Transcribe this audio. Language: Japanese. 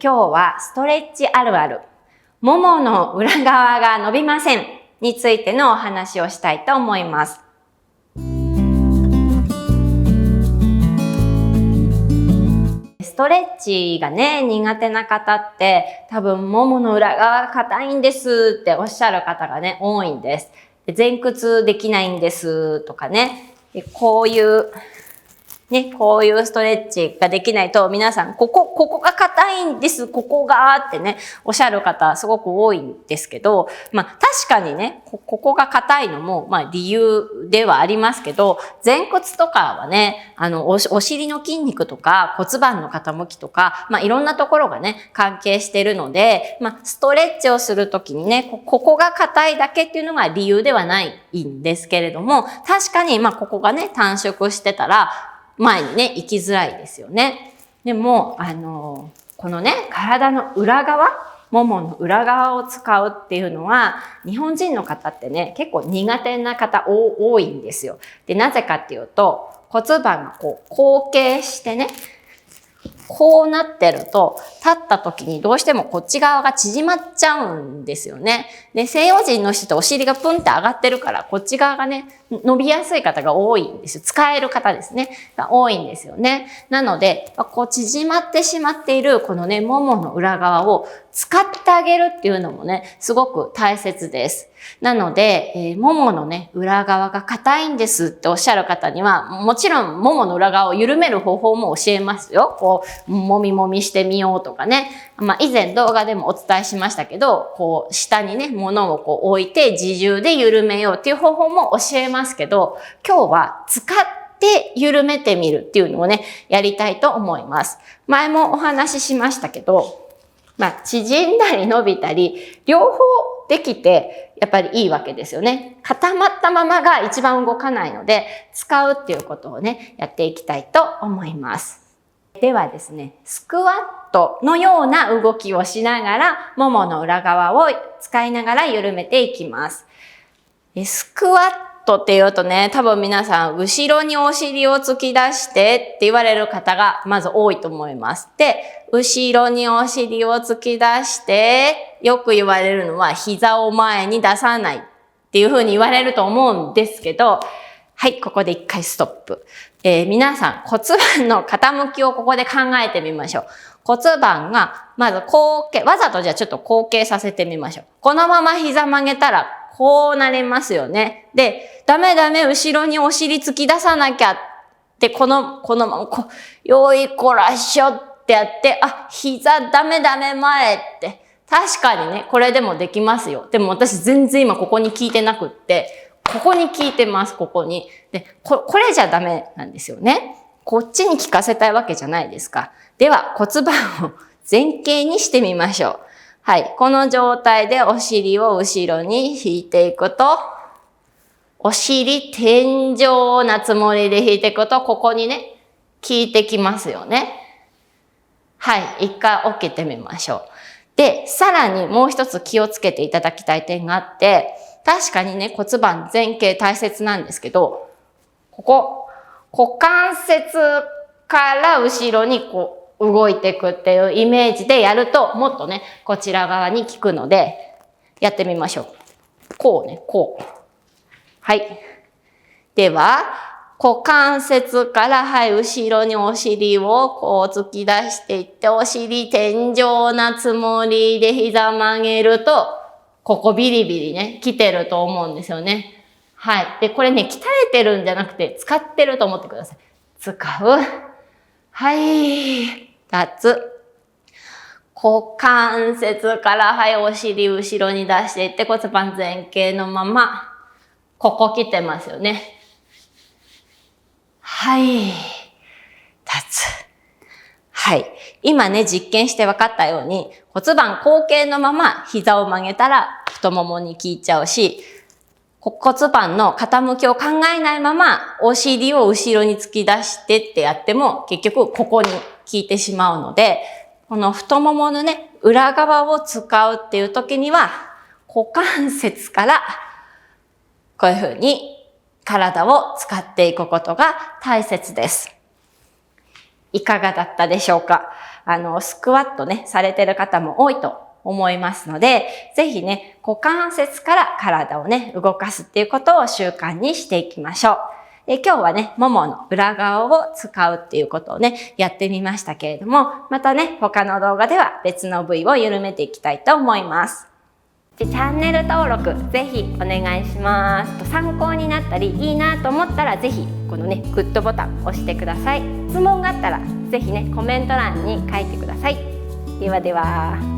今日はストレッチあるある、ももの裏側が伸びませんについてのお話をしたいと思います。ストレッチがね、苦手な方って多分ももの裏側が硬いんですっておっしゃる方がね、多いんです。前屈できないんですとかね、こういうストレッチができないと皆さん、ここが硬いんです、ここがってね、おっしゃる方すごく多いんですけど、確かにね、ここが硬いのも、理由ではありますけど、前屈とかはね、お尻の筋肉とか骨盤の傾きとか、いろんなところがね、関係しているので、ストレッチをするときにね、ここが硬いだけっていうのが理由ではないんですけれども、確かにここがね、短縮してたら、前にね、行きづらいですよね。でも、このね、体の裏側、ももの裏側を使うっていうのは、日本人の方ってね、結構苦手な方多いんですよ。で、なぜかっていうと、骨盤が後傾してね、こうなってると、立った時にどうしてもこっち側が縮まっちゃうんですよね。で、西洋人の人ってお尻がプンって上がってるから、こっち側がね、伸びやすい方が多いんですよ。使える方ですね。が多いんですよね。なので、縮まってしまっている、このね、ももの裏側を使ってあげるっていうのもね、すごく大切です。なので、もものね、裏側が硬いんですっておっしゃる方には、もちろんももの裏側を緩める方法も教えますよ。もみもみしてみようとかね。以前動画でもお伝えしましたけど、下にね、物を置いて自重で緩めようっていう方法も教えますけど、今日は使って緩めてみるっていうのをね、やりたいと思います。前もお話ししましたけど、縮んだり伸びたり、両方できて、やっぱりいいわけですよね。固まったままが一番動かないので、使うっていうことをね、やっていきたいと思います。ではですね、スクワットのような動きをしながら、ももの裏側を使いながら緩めていきます。スクワットって言うとね、多分皆さん、後ろにお尻を突き出してって言われる方がまず多いと思います。で、後ろにお尻を突き出して、よく言われるのは膝を前に出さないっていう風に言われると思うんですけど、はい、ここで一回ストップ。皆さん骨盤の傾きをここで考えてみましょう。骨盤がまず後傾、わざとじゃあちょっと後傾させてみましょう。このまま膝曲げたらこうなりますよね。で、ダメ後ろにお尻突き出さなきゃって、このままよいこらしょってやって、膝ダメ前って。確かにね、これでもできますよ。でも私全然今ここに効いてなくって、ここに効いてます、ここに。で、これじゃダメなんですよね。こっちに効かせたいわけじゃないですか。では骨盤を前傾にしてみましょう。はい。この状態でお尻を後ろに引いていくと、お尻天井なつもりで引いていくと、ここにね、効いてきますよね。はい。一回起きてみましょう。で、さらにもう一つ気をつけていただきたい点があって、確かにね、骨盤前傾大切なんですけど、股関節から後ろに動いていくっていうイメージでやると、もっとね、こちら側に効くので、やってみましょう。こう。はい。では、股関節から、後ろにお尻を突き出していって、お尻天井なつもりで膝曲げると、ここビリビリね、来てると思うんですよね。はい。で、これね、鍛えてるんじゃなくて、使ってると思ってください。使う。はい。立つ。股関節から、お尻後ろに出していって、骨盤前傾のまま、ここ来てますよね。はい。立つ。はい。今ね、実験して分かったように、骨盤後傾のまま膝を曲げたら太ももに効いちゃうし、骨盤の傾きを考えないまま、お尻を後ろに突き出してってやっても、結局ここに効いてしまうので、この太もものね、裏側を使うっていう時には、股関節からこういうふうに体を使っていくことが大切です。いかがだったでしょうか。スクワットね、されてる方も多いと思いますので、ぜひね、股関節から体をね、動かすっていうことを習慣にしていきましょう。今日はね、ももの裏側を使うっていうことをね、やってみましたけれども、またね、他の動画では別の部位を緩めていきたいと思います。チャンネル登録ぜひお願いします。参考になったりいいなと思ったらぜひこのね、グッドボタン押してください。質問があったらぜひね、コメント欄に書いてください。ではでは。